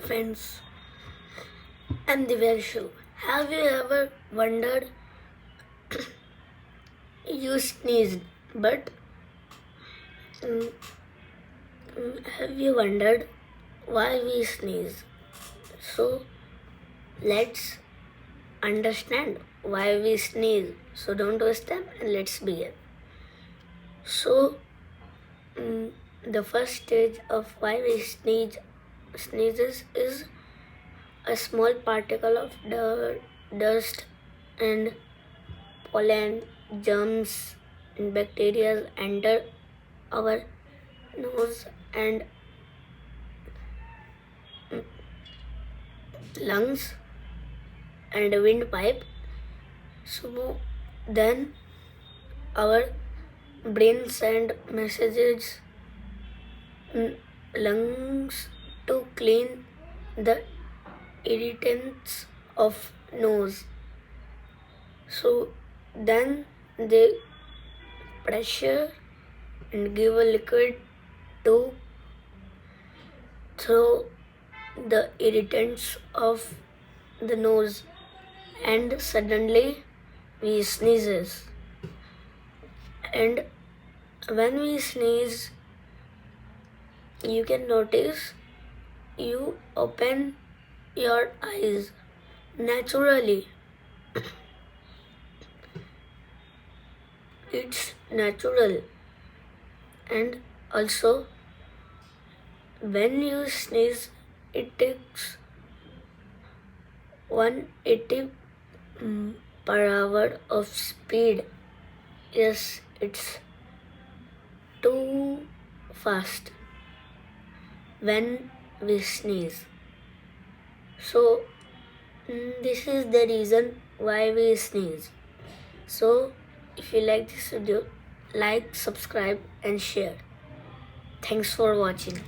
friends, I'm Divanshu. Have you ever wondered you sneezed, but mm, have you wondered why we sneeze? So let's understand why we sneeze. So don't waste time and let's begin. So the first stage of why we sneezes is a small particle of dust and pollen, germs, and bacteria enter our nose and lungs and windpipe. So then our brain send messages lungs to clean the irritants of nose. So then they pressure and give a liquid to throw the irritants of the nose, and suddenly we sneezes. And when we sneeze, you can notice you open your eyes naturally. It's natural. And also when you sneeze, it takes 180 per hour of speed. Yes, it's too fast when we sneeze. So this is the reason why we sneeze. So if you like this video, like, subscribe and share. Thanks for watching.